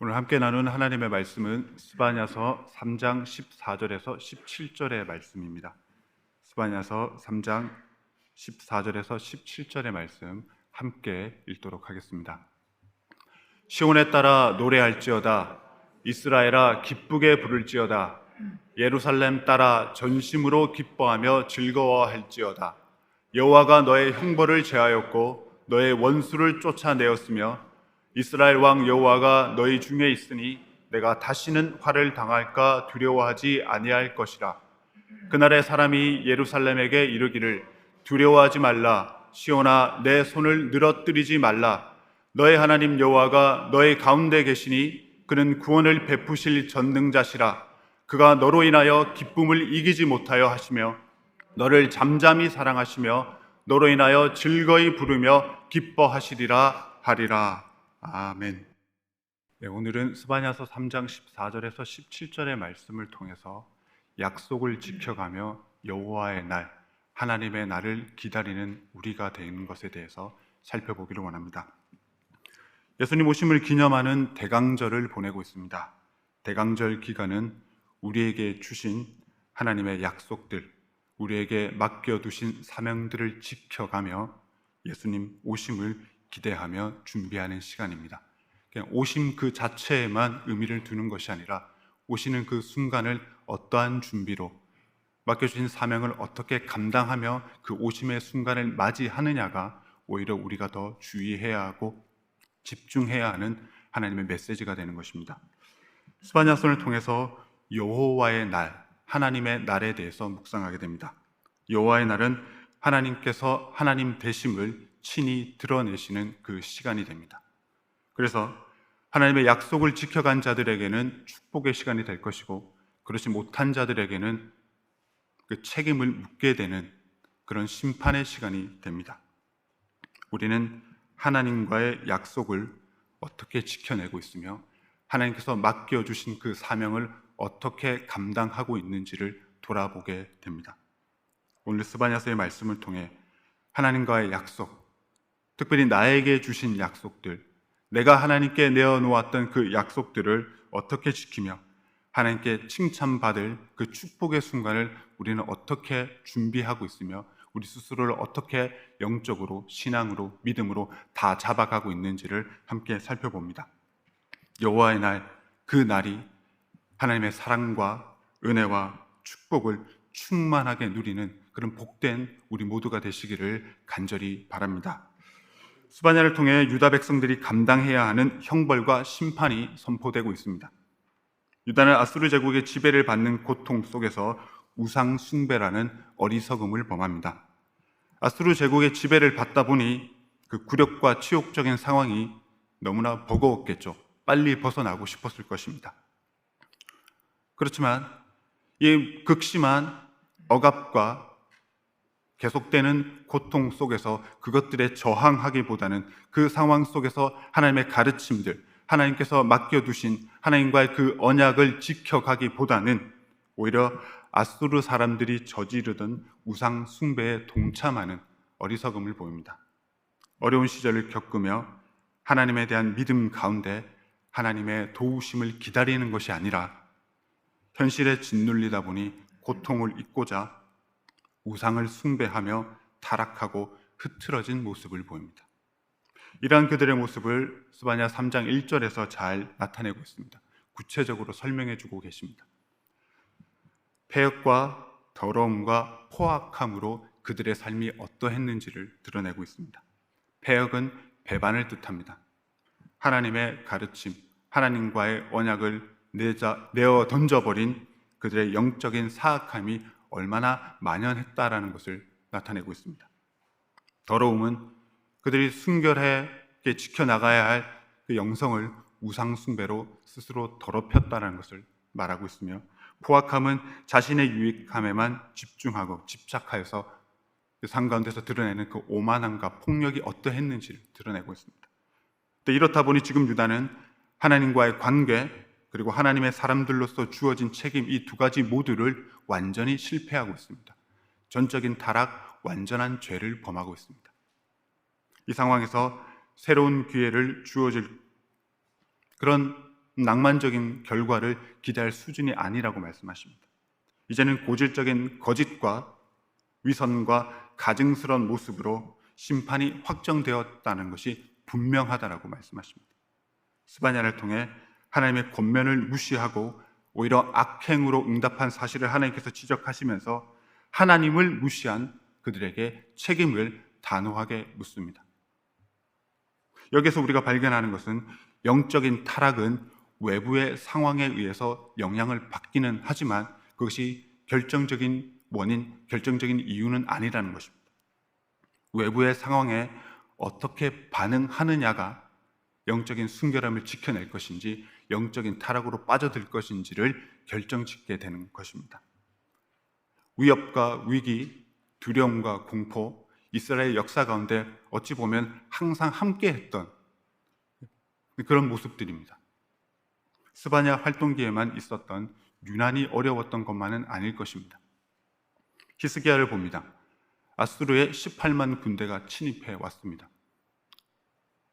오늘 함께 나눈 하나님의 말씀은 스바냐서 3장 14절에서 17절의 말씀입니다. 스바냐서 3장 14절에서 17절의 말씀 함께 읽도록 하겠습니다. 시온에 따라 노래할지어다. 이스라엘아 기쁘게 부를지어다. 예루살렘 따라 전심으로 기뻐하며 즐거워할지어다. 여호와가 너의 형벌을 제하였고 너의 원수를 쫓아내었으며 이스라엘 왕 여호와가 너희 중에 있으니 내가 다시는 화를 당할까 두려워하지 아니할 것이라. 그날에 사람이 예루살렘에게 이르기를 두려워하지 말라. 시온아 내 손을 늘어뜨리지 말라. 너의 하나님 여호와가 너의 가운데 계시니 그는 구원을 베푸실 전능자시라. 그가 너로 인하여 기쁨을 이기지 못하여 하시며 너를 잠잠히 사랑하시며 너로 인하여 즐거이 부르며 기뻐하시리라 하리라. 아멘. 네, 오늘은 스바냐서 3장 14절에서 17절의 말씀을 통해서 약속을 지켜가며 여호와의 날, 하나님의 날을 기다리는 우리가 되는 것에 대해서 살펴보기를 원합니다. 예수님 오심을 기념하는 대강절을 보내고 있습니다. 대강절 기간은 우리에게 주신 하나님의 약속들, 우리에게 맡겨두신 사명들을 지켜가며 예수님 오심을 기대하며 준비하는 시간입니다. 그냥 오심 그 자체에만 의미를 두는 것이 아니라 오시는 그 순간을 어떠한 준비로 맡겨주신 사명을 어떻게 감당하며 그 오심의 순간을 맞이하느냐가 오히려 우리가 더 주의해야 하고 집중해야 하는 하나님의 메시지가 되는 것입니다. 스바냐서를 통해서 여호와의 날, 하나님의 날에 대해서 묵상하게 됩니다. 여호와의 날은 하나님께서 하나님 되심을 친히 드러내시는 그 시간이 됩니다. 그래서 하나님의 약속을 지켜간 자들에게는 축복의 시간이 될 것이고 그렇지 못한 자들에게는 그 책임을 묻게 되는 그런 심판의 시간이 됩니다. 우리는 하나님과의 약속을 어떻게 지켜내고 있으며 하나님께서 맡겨주신 그 사명을 어떻게 감당하고 있는지를 돌아보게 됩니다. 오늘 스바냐서의 말씀을 통해 하나님과의 약속, 특별히 나에게 주신 약속들, 내가 하나님께 내어놓았던 그 약속들을 어떻게 지키며 하나님께 칭찬받을 그 축복의 순간을 우리는 어떻게 준비하고 있으며 우리 스스로를 어떻게 영적으로, 신앙으로, 믿음으로 다 잡아가고 있는지를 함께 살펴봅니다. 여호와의 날, 그 날이 하나님의 사랑과 은혜와 축복을 충만하게 누리는 그런 복된 우리 모두가 되시기를 간절히 바랍니다. 스바냐를 통해 유다 백성들이 감당해야 하는 형벌과 심판이 선포되고 있습니다. 유다는 아수르 제국의 지배를 받는 고통 속에서 우상 숭배라는 어리석음을 범합니다. 아수르 제국의 지배를 받다 보니 그 굴욕과 치욕적인 상황이 너무나 버거웠겠죠. 빨리 벗어나고 싶었을 것입니다. 그렇지만 이 극심한 억압과 계속되는 고통 속에서 그것들에 저항하기보다는 그 상황 속에서 하나님의 가르침들, 하나님께서 맡겨두신 하나님과의 그 언약을 지켜가기보다는 오히려 아수르 사람들이 저지르던 우상 숭배에 동참하는 어리석음을 보입니다. 어려운 시절을 겪으며 하나님에 대한 믿음 가운데 하나님의 도우심을 기다리는 것이 아니라 현실에 짓눌리다 보니 고통을 잊고자 우상을 숭배하며 타락하고 흐트러진 모습을 보입니다. 이러한 그들의 모습을 스바냐 3장 1절에서 잘 나타내고 있습니다. 구체적으로 설명해 주고 계십니다. 패역과 더러움과 포악함으로 그들의 삶이 어떠했는지를 드러내고 있습니다. 패역은 배반을 뜻합니다. 하나님의 가르침, 하나님과의 언약을 내어 던져버린 그들의 영적인 사악함이 얼마나 만연했다라는 것을 나타내고 있습니다. 더러움은 그들이 순결하게 지켜나가야 할 그 영성을 우상 숭배로 스스로 더럽혔다는 것을 말하고 있으며, 포악함은 자신의 유익함에만 집중하고 집착하여서 그 삶 가운데서 드러내는 그 오만함과 폭력이 어떠했는지를 드러내고 있습니다. 이렇다 보니 지금 유다는 하나님과의 관계 그리고 하나님의 사람들로서 주어진 책임, 이 두 가지 모두를 완전히 실패하고 있습니다. 전적인 타락, 완전한 죄를 범하고 있습니다. 이 상황에서 새로운 기회를 주어질 그런 낭만적인 결과를 기대할 수준이 아니라고 말씀하십니다. 이제는 고질적인 거짓과 위선과 가증스러운 모습으로 심판이 확정되었다는 것이 분명하다라고 말씀하십니다. 스바냐를 통해 하나님의 권면을 무시하고 오히려 악행으로 응답한 사실을 하나님께서 지적하시면서 하나님을 무시한 그들에게 책임을 단호하게 묻습니다. 여기서 우리가 발견하는 것은 영적인 타락은 외부의 상황에 의해서 영향을 받기는 하지만 그것이 결정적인 원인, 결정적인 이유는 아니라는 것입니다. 외부의 상황에 어떻게 반응하느냐가 영적인 순결함을 지켜낼 것인지 영적인 타락으로 빠져들 것인지를 결정짓게 되는 것입니다. 위협과 위기, 두려움과 공포, 이스라엘 역사 가운데 어찌 보면 항상 함께했던 그런 모습들입니다. 스바냐 활동기에만 있었던 유난히 어려웠던 것만은 아닐 것입니다. 히스기야를 봅니다. 아수르의 18만 군대가 침입해 왔습니다.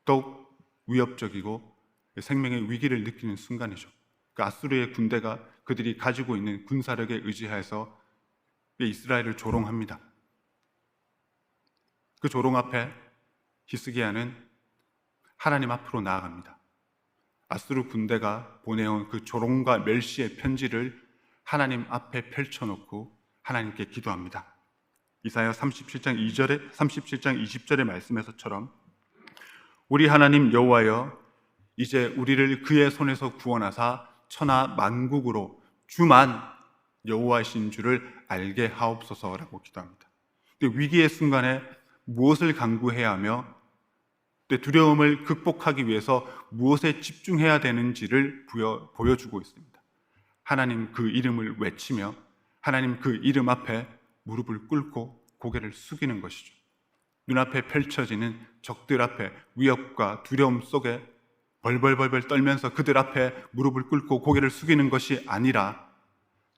더욱 위협적이고 생명의 위기를 느끼는 순간이죠. 그 아수르의 군대가 그들이 가지고 있는 군사력에 의지해서 이스라엘을 조롱합니다. 그 조롱 앞에 히스기야는 하나님 앞으로 나아갑니다. 아수르 군대가 보내온 그 조롱과 멸시의 편지를 하나님 앞에 펼쳐놓고 하나님께 기도합니다. 이사야 37장 2절에 37장 20절의 말씀에서처럼 우리 하나님 여호와여 이제 우리를 그의 손에서 구원하사 천하 만국으로 주만 여호와이신 줄을 알게 하옵소서라고 기도합니다. 위기의 순간에 무엇을 간구해야 하며 두려움을 극복하기 위해서 무엇에 집중해야 되는지를 보여주고 있습니다. 하나님 그 이름을 외치며 하나님 그 이름 앞에 무릎을 꿇고 고개를 숙이는 것이죠. 눈앞에 펼쳐지는 적들 앞에 위협과 두려움 속에 벌벌벌벌 떨면서 그들 앞에 무릎을 꿇고 고개를 숙이는 것이 아니라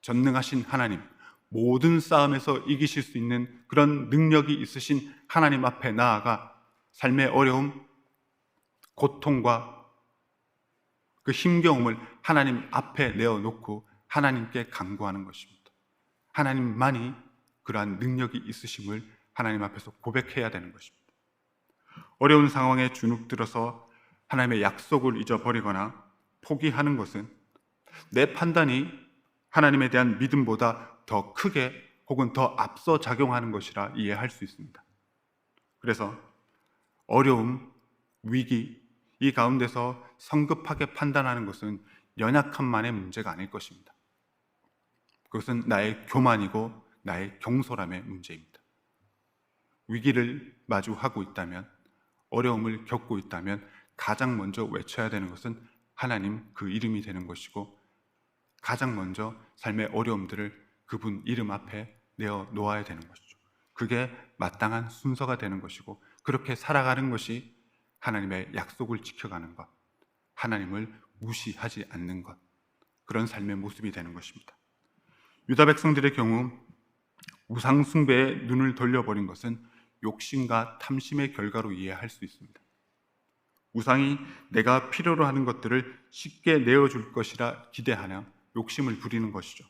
전능하신 하나님, 모든 싸움에서 이기실 수 있는 그런 능력이 있으신 하나님 앞에 나아가 삶의 어려움, 고통과 그 힘겨움을 하나님 앞에 내어놓고 하나님께 간구하는 것입니다. 하나님만이 그러한 능력이 있으심을 하나님 앞에서 고백해야 되는 것입니다. 어려운 상황에 주눅들어서 하나님의 약속을 잊어버리거나 포기하는 것은 내 판단이 하나님에 대한 믿음보다 더 크게 혹은 더 앞서 작용하는 것이라 이해할 수 있습니다. 그래서 어려움, 위기, 이 가운데서 성급하게 판단하는 것은 연약함만의 문제가 아닐 것입니다. 그것은 나의 교만이고 나의 경솔함의 문제입니다. 위기를 마주하고 있다면, 어려움을 겪고 있다면 가장 먼저 외쳐야 되는 것은 하나님 그 이름이 되는 것이고 가장 먼저 삶의 어려움들을 그분 이름 앞에 내어놓아야 되는 것이죠. 그게 마땅한 순서가 되는 것이고 그렇게 살아가는 것이 하나님의 약속을 지켜가는 것, 하나님을 무시하지 않는 것, 그런 삶의 모습이 되는 것입니다. 유다 백성들의 경우 우상 숭배에 눈을 돌려버린 것은 욕심과 탐심의 결과로 이해할 수 있습니다. 우상이 내가 필요로 하는 것들을 쉽게 내어줄 것이라 기대하며 욕심을 부리는 것이죠.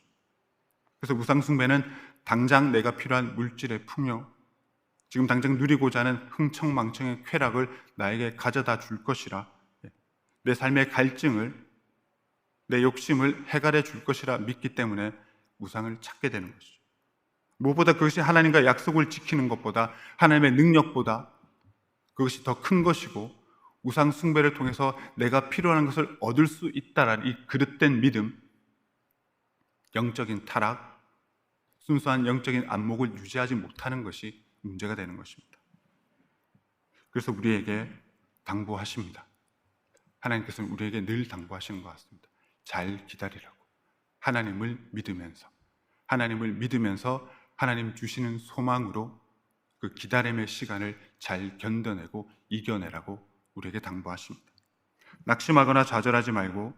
그래서 우상 숭배는 당장 내가 필요한 물질의 풍요, 지금 당장 누리고자 하는 흥청망청의 쾌락을 나에게 가져다 줄 것이라, 내 삶의 갈증을, 내 욕심을 해결해 줄 것이라 믿기 때문에 우상을 찾게 되는 것이죠. 무엇보다 그것이 하나님과 약속을 지키는 것보다, 하나님의 능력보다 그것이 더 큰 것이고, 우상 숭배를 통해서 내가 필요한 것을 얻을 수 있다라는 이 그릇된 믿음, 영적인 타락, 순수한 영적인 안목을 유지하지 못하는 것이 문제가 되는 것입니다. 그래서 우리에게 당부하십니다. 하나님께서는 우리에게 늘 당부하시는 것 같습니다. 잘 기다리라고. 하나님을 믿으면서 하나님 주시는 소망으로 그 기다림의 시간을 잘 견뎌내고 이겨내라고 우리에게 당부하십니다. 낙심하거나 좌절하지 말고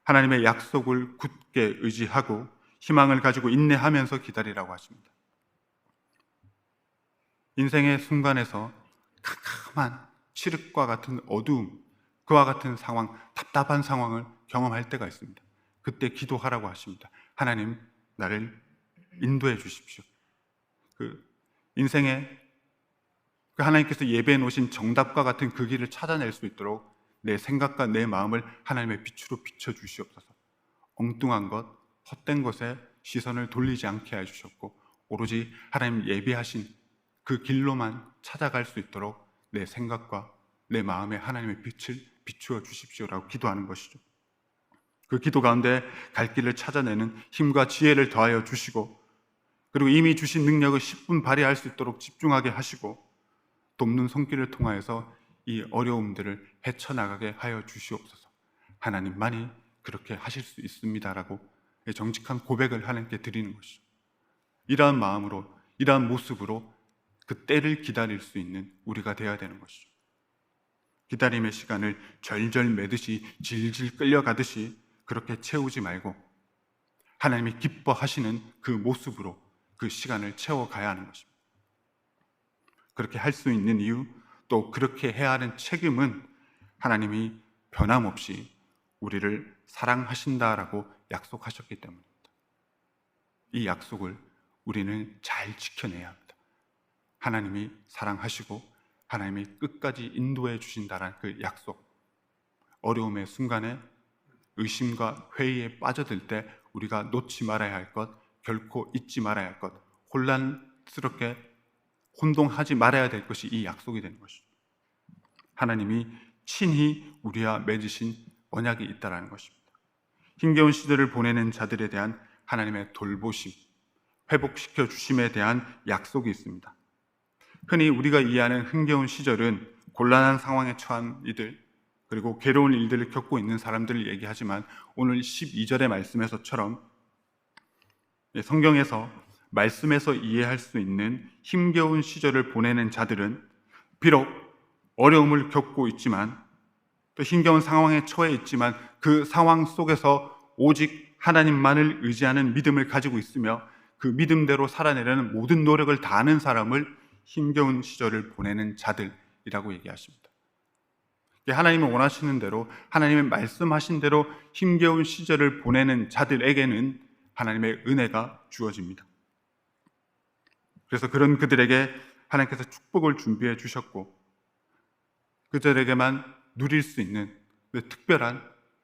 하나님의 약속을 굳게 의지하고 희망을 가지고 인내하면서 기다리라고 하십니다. 인생의 순간에서 캄캄한 칠흑과 같은 어두움, 그 그와 같은 상황, 답답한 상황을 경험할 때가 있습니다. 그때 기도하라고 하십니다. 하나님, 나를 인도해 주십시오. 인생에 하나님께서 예배해 놓으신 정답과 같은 그 길을 찾아낼 수 있도록 내 생각과 내 마음을 하나님의 빛으로 비춰 주시옵소서. 엉뚱한 것, 헛된 것에 시선을 돌리지 않게 해주셨고 오로지 하나님 예비하신 그 길로만 찾아갈 수 있도록 내 생각과 내 마음에 하나님의 빛을 비추어 주십시오라고 기도하는 것이죠. 그 기도 가운데 갈 길을 찾아내는 힘과 지혜를 더하여 주시고, 그리고 이미 주신 능력을 10분 발휘할 수 있도록 집중하게 하시고, 돕는 손길을 통하여서 이 어려움들을 헤쳐나가게 하여 주시옵소서. 하나님만이 그렇게 하실 수 있습니다라고 정직한 고백을 하나님께 드리는 것이죠. 이러한 마음으로, 이러한 모습으로 그 때를 기다릴 수 있는 우리가 되어야 되는 것이죠. 기다림의 시간을 절절 매듯이 질질 끌려가듯이 그렇게 채우지 말고 하나님이 기뻐하시는 그 모습으로 그 시간을 채워가야 하는 것입니다. 그렇게 할 수 있는 이유, 또 그렇게 해야 하는 책임은 하나님이 변함없이 우리를 사랑하신다라고 약속하셨기 때문입니다. 이 약속을 우리는 잘 지켜내야 합니다. 하나님이 사랑하시고 하나님이 끝까지 인도해 주신다는 그 약속, 어려움의 순간에 의심과 회의에 빠져들 때 우리가 놓지 말아야 할 것, 결코 잊지 말아야 할 것, 혼란스럽게 혼동하지 말아야 될 것이 이 약속이 되는 것입니다. 하나님이 친히 우리와 맺으신 언약이 있다는 것입니다. 힘겨운 시절을 보내는 자들에 대한 하나님의 돌보심, 회복시켜 주심에 대한 약속이 있습니다. 흔히 우리가 이해하는 흥겨운 시절은 곤란한 상황에 처한 이들, 그리고 괴로운 일들을 겪고 있는 사람들을 얘기하지만 오늘 12절의 말씀에서처럼 성경에서 말씀에서 이해할 수 있는 힘겨운 시절을 보내는 자들은 비록 어려움을 겪고 있지만, 또 힘겨운 상황에 처해 있지만 그 상황 속에서 오직 하나님만을 의지하는 믿음을 가지고 있으며 그 믿음대로 살아내려는 모든 노력을 다하는 사람을 힘겨운 시절을 보내는 자들이라고 얘기하십니다. 하나님이 원하시는 대로, 하나님의 말씀하신 대로 힘겨운 시절을 보내는 자들에게는 하나님의 은혜가 주어집니다. 그래서 그런 그들에게 하나님께서 축복을 준비해 주셨고, 그들에게만 누릴 수 있는 그 특별한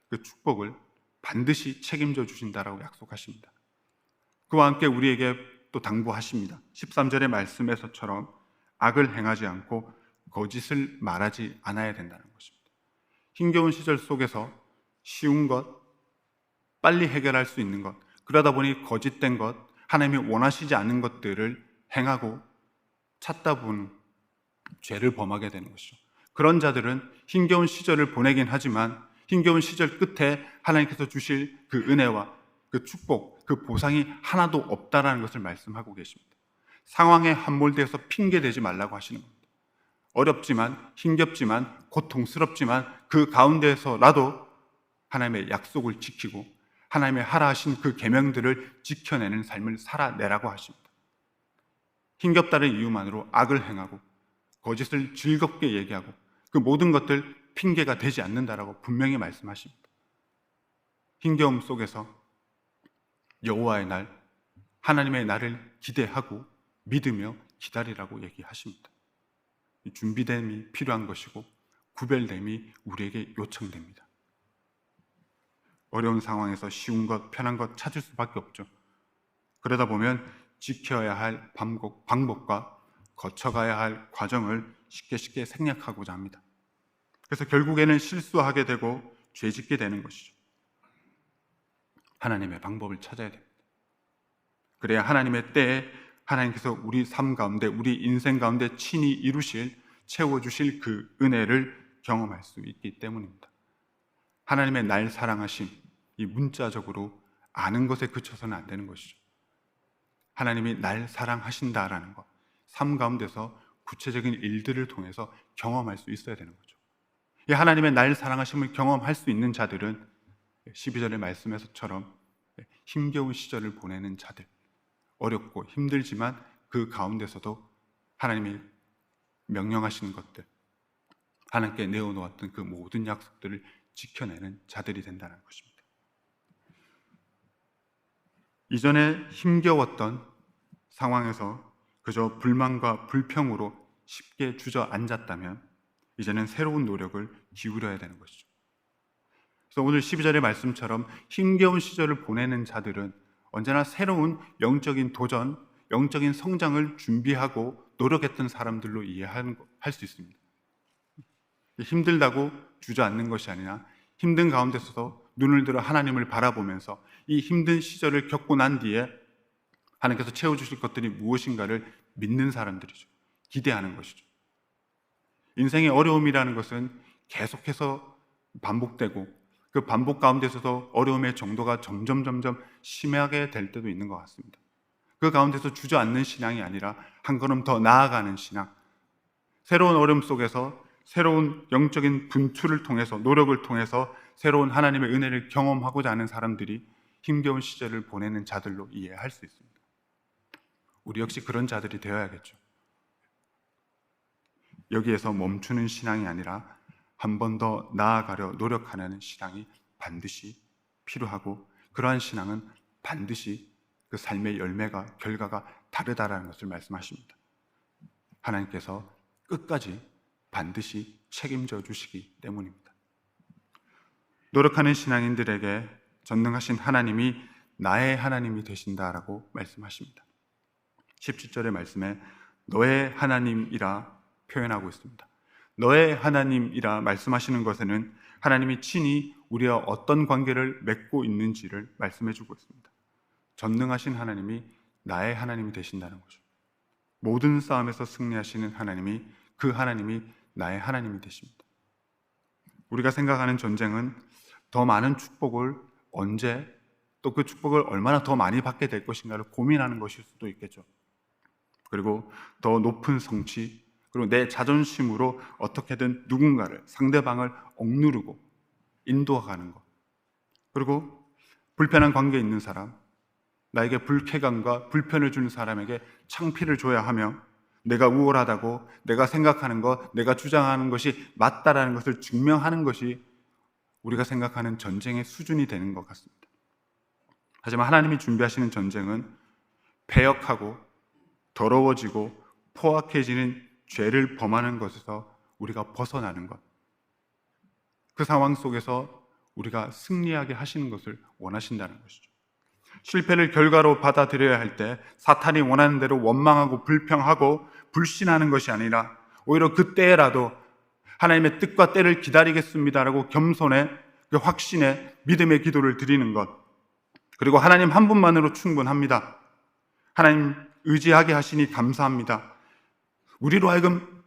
그 축복을 반드시 책임져 주신다라고 약속하십니다. 그와 함께 우리에게 또 당부하십니다. 13절의 말씀에서처럼 악을 행하지 않고 거짓을 말하지 않아야 된다는 것입니다. 힘겨운 시절 속에서 쉬운 것, 빨리 해결할 수 있는 것, 그러다 보니 거짓된 것, 하나님이 원하시지 않는 것들을 행하고 찾다 보는 죄를 범하게 되는 것이죠. 그런 자들은 힘겨운 시절을 보내긴 하지만 힘겨운 시절 끝에 하나님께서 주실 그 은혜와 그 축복, 그 보상이 하나도 없다라는 것을 말씀하고 계십니다. 상황에 함몰되어서 핑계대지 말라고 하시는 겁니다. 어렵지만, 힘겹지만, 고통스럽지만 그 가운데서라도 하나님의 약속을 지키고 하나님의 하라 하신 그 계명들을 지켜내는 삶을 살아내라고 하십니다. 힘겹다는 이유만으로 악을 행하고 거짓을 즐겁게 얘기하고 그 모든 것들 핑계가 되지 않는다라고 분명히 말씀하십니다. 힘겨움 속에서 여호와의 날, 하나님의 날을 기대하고 믿으며 기다리라고 얘기하십니다. 준비됨이 필요한 것이고 구별됨이 우리에게 요청됩니다. 어려운 상황에서 쉬운 것, 편한 것 찾을 수밖에 없죠. 그러다 보면 지켜야 할 방법과 거쳐가야 할 과정을 쉽게 생략하고자 합니다. 그래서 결국에는 실수하게 되고 죄짓게 되는 것이죠. 하나님의 방법을 찾아야 됩니다. 그래야 하나님의 때에 하나님께서 우리 삶 가운데, 우리 인생 가운데 친히 이루실, 채워주실 그 은혜를 경험할 수 있기 때문입니다. 하나님의 날 사랑하심, 이 문자적으로 아는 것에 그쳐서는 안 되는 것이죠. 하나님이 날 사랑하신다라는 것, 삶 가운데서 구체적인 일들을 통해서 경험할 수 있어야 되는 거죠. 이 하나님의 날 사랑하심을 경험할 수 있는 자들은 12절의 말씀에서처럼 힘겨운 시절을 보내는 자들, 어렵고 힘들지만 그 가운데서도 하나님이 명령하시는 것들, 하나님께 내어놓았던 그 모든 약속들을 지켜내는 자들이 된다는 것입니다. 이전에 힘겨웠던 상황에서 그저 불만과 불평으로 쉽게 주저앉았다면 이제는 새로운 노력을 기울여야 되는 것이죠. 그래서 오늘 12절의 말씀처럼 힘겨운 시절을 보내는 자들은 언제나 새로운 영적인 도전, 영적인 성장을 준비하고 노력했던 사람들로 이해할 수 있습니다. 힘들다고 주저앉는 것이 아니라 힘든 가운데서도 눈을 들어 하나님을 바라보면서 이 힘든 시절을 겪고 난 뒤에 하나님께서 채워주실 것들이 무엇인가를 믿는 사람들이죠. 기대하는 것이죠. 인생의 어려움이라는 것은 계속해서 반복되고 그 반복 가운데서도 어려움의 정도가 점점 심하게 될 때도 있는 것 같습니다. 그 가운데서 주저앉는 신앙이 아니라 한 걸음 더 나아가는 신앙, 새로운 어려움 속에서 새로운 영적인 분투를 통해서 노력을 통해서 새로운 하나님의 은혜를 경험하고자 하는 사람들이 힘겨운 시절을 보내는 자들로 이해할 수 있습니다. 우리 역시 그런 자들이 되어야겠죠. 여기에서 멈추는 신앙이 아니라 한 번 더 나아가려 노력하는 신앙이 반드시 필요하고 그러한 신앙은 반드시 그 삶의 열매가 결과가 다르다라는 것을 말씀하십니다. 하나님께서 끝까지 반드시 책임져 주시기 때문입니다. 노력하는 신앙인들에게 전능하신 하나님이 나의 하나님이 되신다라고 말씀하십니다. 17절의 말씀에 너의 하나님이라 표현하고 있습니다. 너의 하나님이라 말씀하시는 것에는 하나님이 친히 우리와 어떤 관계를 맺고 있는지를 말씀해 주고 있습니다. 전능하신 하나님이 나의 하나님이 되신다는 거죠. 모든 싸움에서 승리하시는 하나님이 그 하나님이 나의 하나님이 되십니다. 우리가 생각하는 전쟁은 더 많은 축복을 언제 또 그 축복을 얼마나 더 많이 받게 될 것인가를 고민하는 것일 수도 있겠죠. 그리고 더 높은 성취, 그리고 내 자존심으로 어떻게든 누군가를, 상대방을 억누르고 인도하는 것. 그리고 불편한 관계에 있는 사람, 나에게 불쾌감과 불편을 주는 사람에게 창피를 줘야 하며 내가 우월하다고 내가 생각하는 것, 내가 주장하는 것이 맞다라는 것을 증명하는 것이 우리가 생각하는 전쟁의 수준이 되는 것 같습니다. 하지만 하나님이 준비하시는 전쟁은 패역하고 더러워지고 포악해지는 죄를 범하는 것에서 우리가 벗어나는 것, 그 상황 속에서 우리가 승리하게 하시는 것을 원하신다는 것이죠. 실패를 결과로 받아들여야 할 때 사탄이 원하는 대로 원망하고 불평하고 불신하는 것이 아니라 오히려 그때라도 하나님의 뜻과 때를 기다리겠습니다라고 겸손의 그 확신의 믿음의 기도를 드리는 것, 그리고 하나님 한 분만으로 충분합니다. 하나님 의지하게 하시니 감사합니다. 우리로 하여금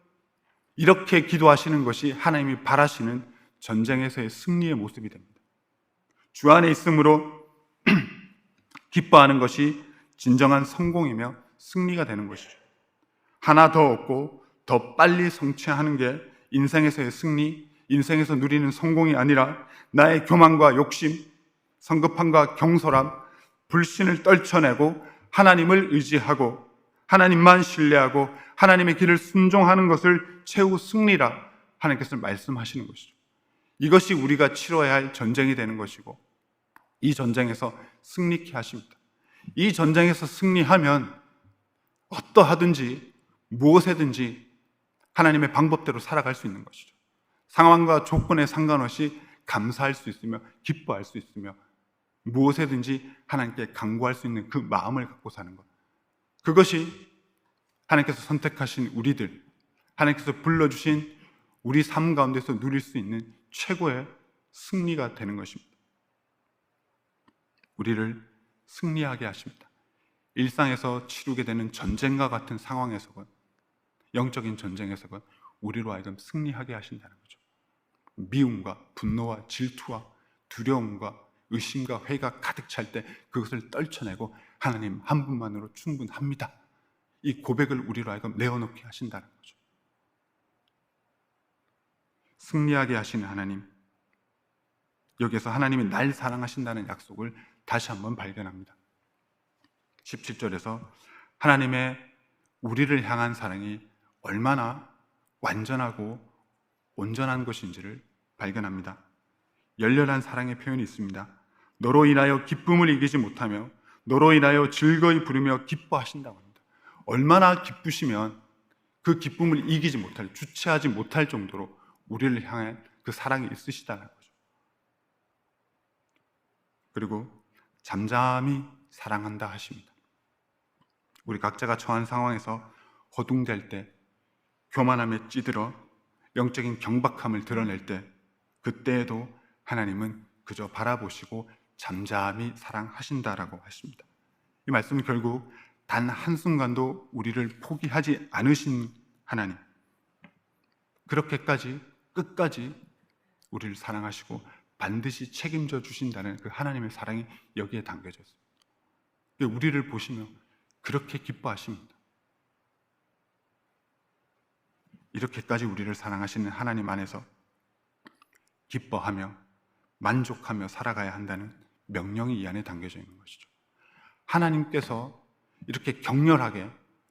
이렇게 기도하시는 것이 하나님이 바라시는 전쟁에서의 승리의 모습이 됩니다. 주 안에 있음으로 기뻐하는 것이 진정한 성공이며 승리가 되는 것이죠. 하나 더 얻고 더 빨리 성취하는 게 인생에서의 승리, 인생에서 누리는 성공이 아니라 나의 교만과 욕심, 성급함과 경솔함, 불신을 떨쳐내고 하나님을 의지하고 하나님만 신뢰하고 하나님의 길을 순종하는 것을 최후 승리라 하나님께서 말씀하시는 것이죠. 이것이 우리가 치러야 할 전쟁이 되는 것이고 이 전쟁에서 승리케 하십니다. 이 전쟁에서 승리하면 어떠하든지 무엇에든지 하나님의 방법대로 살아갈 수 있는 것이죠. 상황과 조건에 상관없이 감사할 수 있으며 기뻐할 수 있으며 무엇에든지 하나님께 간구할 수 있는 그 마음을 갖고 사는 것, 그것이 하나님께서 선택하신 우리들, 하나님께서 불러주신 우리 삶 가운데서 누릴 수 있는 최고의 승리가 되는 것입니다. 우리를 승리하게 하십니다. 일상에서 치르게 되는 전쟁과 같은 상황에서건 영적인 전쟁에서건 우리로 하여금 승리하게 하신다는 거죠. 미움과 분노와 질투와 두려움과 의심과 회의가 가득 찰 때 그것을 떨쳐내고 하나님 한 분만으로 충분합니다, 이 고백을 우리로 하여금 내어놓게 하신다는 거죠. 승리하게 하시는 하나님, 여기에서 하나님이 날 사랑하신다는 약속을 다시 한번 발견합니다. 17절에서 하나님의 우리를 향한 사랑이 얼마나 완전하고 온전한 것인지를 발견합니다. 열렬한 사랑의 표현이 있습니다. 너로 인하여 기쁨을 이기지 못하며 너로 인하여 즐거이 부르며 기뻐하신다고 합니다. 얼마나 기쁘시면 그 기쁨을 이기지 못할, 주체하지 못할 정도로 우리를 향한 그 사랑이 있으시다는 거죠. 그리고 잠잠히 사랑한다 하십니다. 우리 각자가 처한 상황에서 허둥댈 때, 교만함에 찌들어 영적인 경박함을 드러낼 때, 그때에도 하나님은 그저 바라보시고 잠잠히 사랑하신다라고 하십니다. 이 말씀은 결국 단 한순간도 우리를 포기하지 않으신 하나님, 그렇게까지 끝까지 우리를 사랑하시고 반드시 책임져 주신다는 그 하나님의 사랑이 여기에 담겨져 있습니다. 우리를 보시며 그렇게 기뻐하십니다. 이렇게까지 우리를 사랑하시는 하나님 안에서 기뻐하며 만족하며 살아가야 한다는 명령이 이 안에 담겨져 있는 것이죠. 하나님께서 이렇게 격렬하게,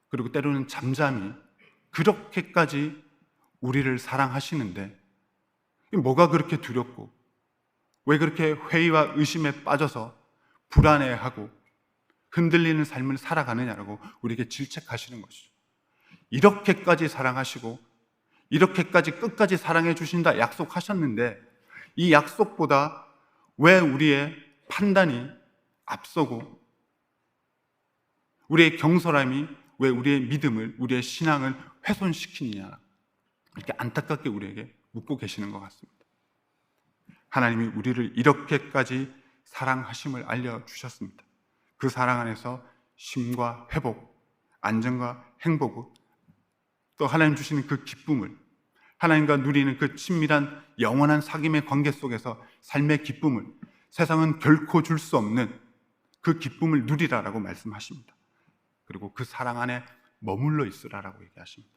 그리고 때로는 잠잠히 그렇게까지 우리를 사랑하시는데 뭐가 그렇게 두렵고 왜 그렇게 회의와 의심에 빠져서 불안해하고 흔들리는 삶을 살아가느냐라고 우리에게 질책하시는 것이죠. 이렇게까지 사랑하시고 이렇게까지 끝까지 사랑해 주신다 약속하셨는데 이 약속보다 왜 우리의 판단이 앞서고 우리의 경솔함이 왜 우리의 믿음을, 우리의 신앙을 훼손시키느냐, 이렇게 안타깝게 우리에게 묻고 계시는 것 같습니다. 하나님이 우리를 이렇게까지 사랑하심을 알려주셨습니다. 그 사랑 안에서 쉼과 회복, 안정과 행복을, 또 하나님 주시는 그 기쁨을, 하나님과 누리는 그 친밀한 영원한 사귐의 관계 속에서 삶의 기쁨을, 세상은 결코 줄 수 없는 그 기쁨을 누리라라고 말씀하십니다. 그리고 그 사랑 안에 머물러 있으라라고 얘기하십니다.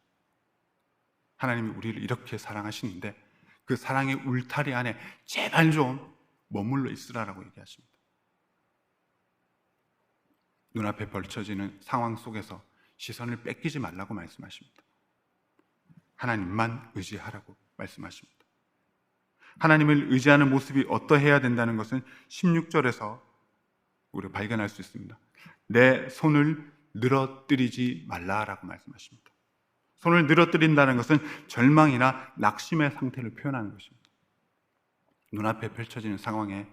하나님이 우리를 이렇게 사랑하시는데 그 사랑의 울타리 안에 제발 좀 머물러 있으라라고 얘기하십니다. 눈앞에 펼쳐지는 상황 속에서 시선을 뺏기지 말라고 말씀하십니다. 하나님만 의지하라고 말씀하십니다. 하나님을 의지하는 모습이 어떠해야 된다는 것은 16절에서 우리가 발견할 수 있습니다. 내 손을 늘어뜨리지 말라라고 말씀하십니다. 손을 늘어뜨린다는 것은 절망이나 낙심의 상태를 표현하는 것입니다. 눈앞에 펼쳐지는 상황에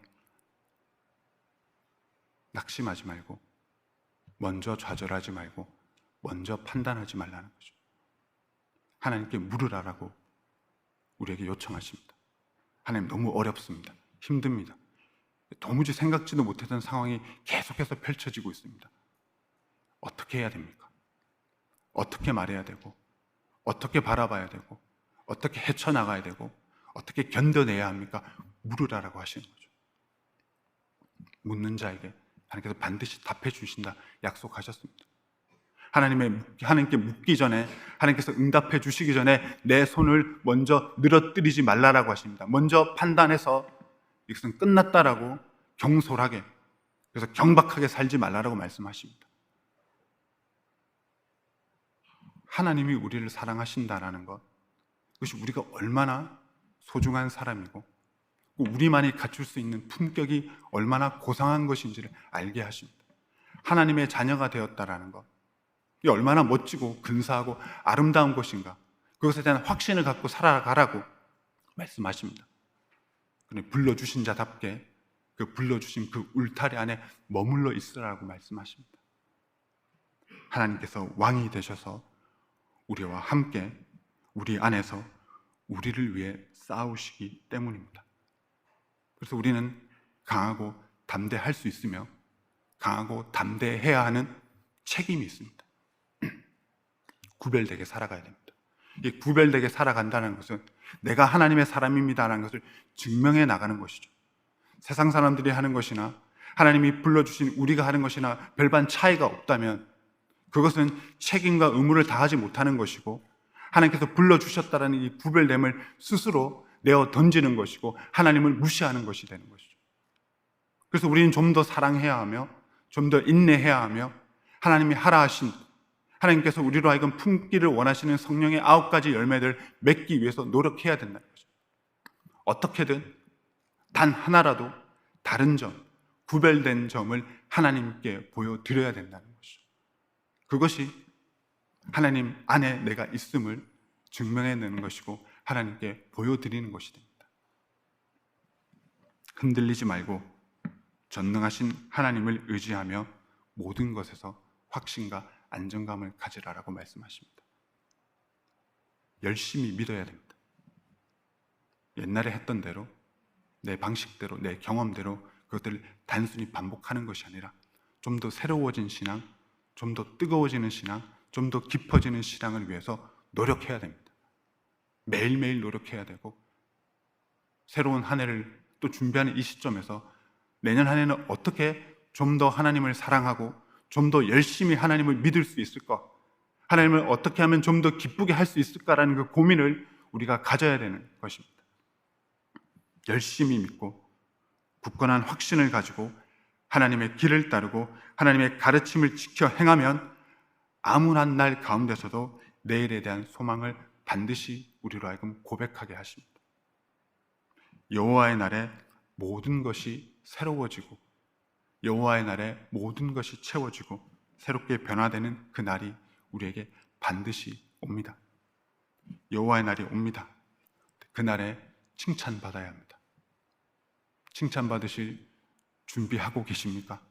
낙심하지 말고, 먼저 좌절하지 말고, 먼저 판단하지 말라는 거죠. 하나님께 물으라라고 우리에게 요청하십니다. 하나님, 너무 어렵습니다. 힘듭니다. 도무지 생각지도 못했던 상황이 계속해서 펼쳐지고 있습니다. 어떻게 해야 됩니까? 어떻게 말해야 되고, 어떻게 바라봐야 되고, 어떻게 헤쳐나가야 되고, 어떻게 견뎌내야 합니까? 물으라라고 하시는 거죠. 묻는 자에게 하나님께서 반드시 답해 주신다 약속하셨습니다. 하나님께 묻기 전에, 하나님께서 응답해 주시기 전에 내 손을 먼저 늘어뜨리지 말라라고 하십니다. 먼저 판단해서 이것은 끝났다라고 경솔하게, 그래서 경박하게 살지 말라라고 말씀하십니다. 하나님이 우리를 사랑하신다라는 것, 그것이 우리가 얼마나 소중한 사람이고 우리만이 갖출 수 있는 품격이 얼마나 고상한 것인지를 알게 하십니다. 하나님의 자녀가 되었다라는 것, 이게 얼마나 멋지고 근사하고 아름다운 것인가, 그것에 대한 확신을 갖고 살아가라고 말씀하십니다. 그런데 불러주신 자답게 그 불러주신 그 울타리 안에 머물러 있으라고 말씀하십니다. 하나님께서 왕이 되셔서 우리와 함께 우리 안에서 우리를 위해 싸우시기 때문입니다. 그래서 우리는 강하고 담대할 수 있으며 강하고 담대해야 하는 책임이 있습니다. 구별되게 살아가야 됩니다. 이 구별되게 살아간다는 것은 내가 하나님의 사람입니다라는 것을 증명해 나가는 것이죠. 세상 사람들이 하는 것이나 하나님이 불러주신 우리가 하는 것이나 별반 차이가 없다면 그것은 책임과 의무를 다하지 못하는 것이고, 하나님께서 불러주셨다는 이 구별됨을 스스로 내어 던지는 것이고 하나님을 무시하는 것이 되는 것이죠. 그래서 우리는 좀 더 사랑해야 하며 좀 더 인내해야 하며 하나님이 하라 하신, 하나님께서 우리로 하여금 품기를 원하시는 성령의 9가지 열매를 맺기 위해서 노력해야 된다는 거죠. 어떻게든 단 하나라도 다른 점, 구별된 점을 하나님께 보여드려야 된다는 것이죠. 그것이 하나님 안에 내가 있음을 증명해내는 것이고 하나님께 보여드리는 것이 됩니다. 흔들리지 말고 전능하신 하나님을 의지하며 모든 것에서 확신과 안정감을 가지라라고 말씀하십니다. 열심히 믿어야 됩니다. 옛날에 했던 대로, 내 방식대로, 내 경험대로 그것들을 단순히 반복하는 것이 아니라 좀 더 새로워진 신앙, 좀 더 뜨거워지는 신앙, 좀 더 깊어지는 신앙을 위해서 노력해야 됩니다. 매일매일 노력해야 되고, 새로운 한 해를 또 준비하는 이 시점에서 내년 한 해는 어떻게 좀 더 하나님을 사랑하고 좀 더 열심히 하나님을 믿을 수 있을까? 하나님을 어떻게 하면 좀 더 기쁘게 할 수 있을까라는 그 고민을 우리가 가져야 되는 것입니다. 열심히 믿고 굳건한 확신을 가지고 하나님의 길을 따르고 하나님의 가르침을 지켜 행하면 아무 한 날 가운데서도 내일에 대한 소망을 반드시 우리로 하여금 고백하게 하십니다. 여호와의 날에 모든 것이 새로워지고 여호와의 날에 모든 것이 채워지고 새롭게 변화되는 그 날이 우리에게 반드시 옵니다. 여호와의 날이 옵니다. 그 날에 칭찬받아야 합니다. 칭찬받으실 준비하고 계십니까?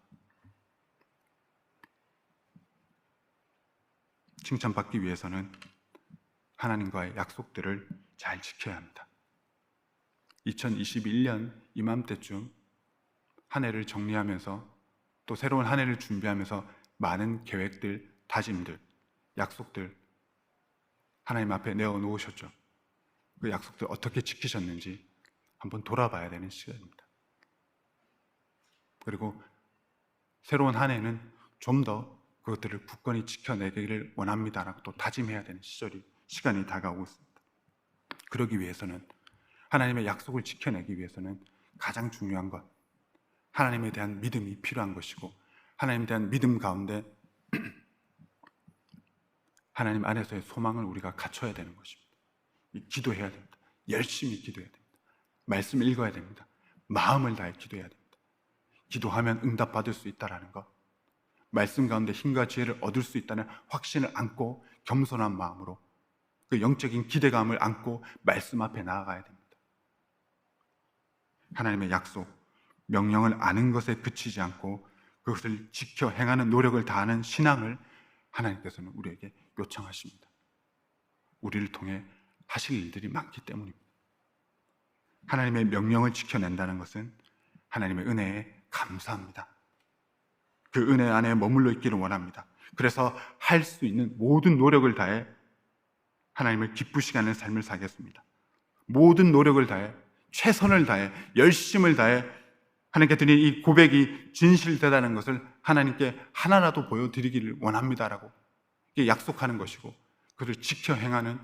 칭찬받기 위해서는 하나님과의 약속들을 잘 지켜야 합니다. 2021년 이맘때쯤 한 해를 정리하면서 또 새로운 한 해를 준비하면서 많은 계획들, 다짐들, 약속들 하나님 앞에 내어놓으셨죠. 그 약속들 어떻게 지키셨는지 한번 돌아봐야 되는 시간입니다. 그리고 새로운 한 해는 좀 더 그것들을 굳건히 지켜내기를 원합니다라고 또 다짐해야 되는 시간이 다가오고 있습니다. 그러기 위해서는 하나님의 약속을 지켜내기 위해서는 가장 중요한 것, 하나님에 대한 믿음이 필요한 것이고 하나님에 대한 믿음 가운데 하나님 안에서의 소망을 우리가 갖춰야 되는 것입니다. 기도해야 됩니다. 열심히 기도해야 됩니다. 말씀 읽어야 됩니다. 마음을 다해 기도해야 됩니다. 기도하면 응답받을 수 있다는 것, 말씀 가운데 힘과 지혜를 얻을 수 있다는 확신을 안고 겸손한 마음으로 그 영적인 기대감을 안고 말씀 앞에 나아가야 됩니다. 하나님의 약속, 명령을 아는 것에 그치지 않고 그것을 지켜 행하는 노력을 다하는 신앙을 하나님께서는 우리에게 요청하십니다. 우리를 통해 하실 일들이 많기 때문입니다. 하나님의 명령을 지켜낸다는 것은 하나님의 은혜에 감사합니다. 그 은혜 안에 머물러 있기를 원합니다. 그래서 할 수 있는 모든 노력을 다해 하나님을 기쁘시게 하는 삶을 살겠습니다. 모든 노력을 다해, 최선을 다해, 열심을 다해 하나님께 드린 이 고백이 진실되다는 것을 하나님께 하나라도 보여드리기를 원합니다라고 이게 약속하는 것이고 그를 지켜 행하는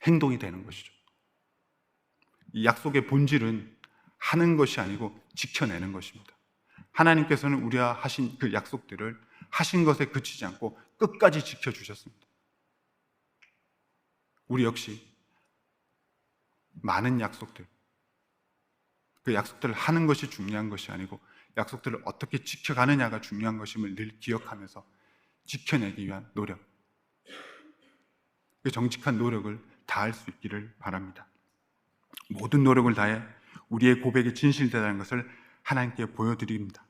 행동이 되는 것이죠. 이 약속의 본질은 하는 것이 아니고 지켜내는 것입니다. 하나님께서는 우리와 하신 그 약속들을 하신 것에 그치지 않고 끝까지 지켜주셨습니다. 우리 역시 많은 약속들, 그 약속들을 하는 것이 중요한 것이 아니고 약속들을 어떻게 지켜가느냐가 중요한 것임을 늘 기억하면서 지켜내기 위한 노력, 그 정직한 노력을 다할 수 있기를 바랍니다. 모든 노력을 다해 우리의 고백이 진실되다는 것을 하나님께 보여드립니다.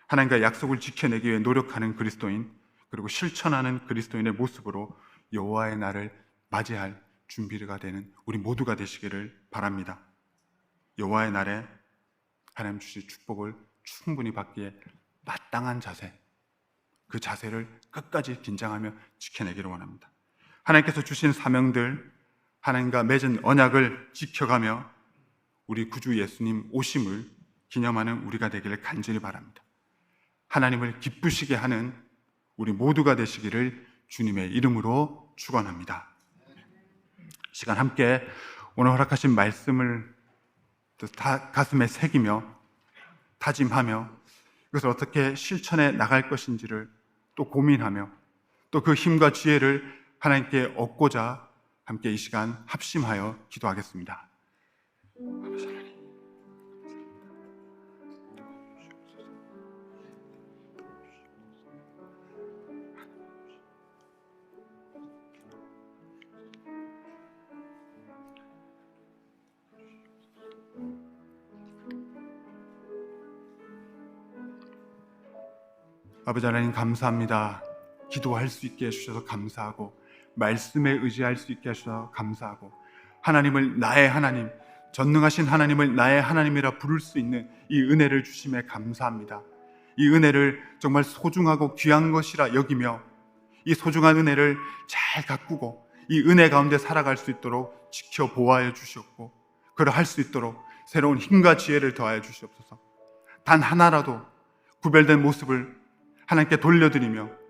하나님과 약속을 지켜내기 위해 노력하는 그리스도인, 그리고 실천하는 그리스도인의 모습으로 여호와의 날을 맞이할 준비가 되는 우리 모두가 되시기를 바랍니다. 여호와의 날에 하나님 주실 축복을 충분히 받기에 마땅한 자세, 그 자세를 끝까지 긴장하며 지켜내기를 원합니다. 하나님께서 주신 사명들, 하나님과 맺은 언약을 지켜가며 우리 구주 예수님 오심을 기념하는 우리가 되기를 간절히 바랍니다. 하나님을 기쁘시게 하는 우리 모두가 되시기를 주님의 이름으로 축원합니다. 시간 함께 오늘 허락하신 말씀을 가슴에 새기며 다짐하며 이것을 어떻게 실천해 나갈 것인지를 또 고민하며 또 그 힘과 지혜를 하나님께 얻고자 함께 이 시간 합심하여 기도하겠습니다. 아버지 하나님 감사합니다. 기도할 수 있게 해주셔서 감사하고 말씀에 의지할 수 있게 하셔서 감사하고 하나님을 나의 하나님, 전능하신 하나님을 나의 하나님이라 부를 수 있는 이 은혜를 주심에 감사합니다. 이 은혜를 정말 소중하고 귀한 것이라 여기며 이 소중한 은혜를 잘 가꾸고 이 은혜 가운데 살아갈 수 있도록 지켜보아여 주시옵고 그러할 수 있도록 새로운 힘과 지혜를 더하여 주시옵소서. 단 하나라도 구별된 모습을 하나님께 돌려드리며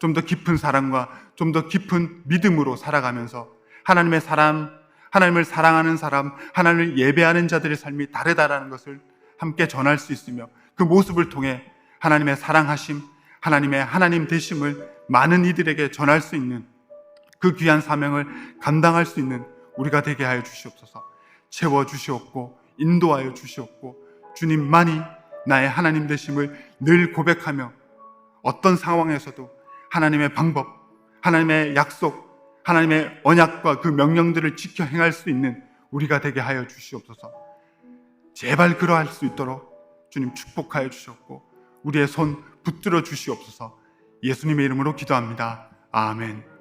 좀 더 깊은 사랑과 좀 더 깊은 믿음으로 살아가면서 하나님의 사람, 하나님을 사랑하는 사람, 하나님을 예배하는 자들의 삶이 다르다라는 것을 함께 전할 수 있으며 그 모습을 통해 하나님의 사랑하심, 하나님의 하나님 되심을 많은 이들에게 전할 수 있는 그 귀한 사명을 감당할 수 있는 우리가 되게 하여 주시옵소서. 채워주시옵고 인도하여 주시옵고 주님만이 나의 하나님 되심을 늘 고백하며 어떤 상황에서도 하나님의 방법, 하나님의 약속, 하나님의 언약과 그 명령들을 지켜 행할 수 있는 우리가 되게 하여 주시옵소서. 제발 그러할 수 있도록 주님 축복하여 주시옵고 우리의 손 붙들어 주시옵소서. 예수님의 이름으로 기도합니다. 아멘.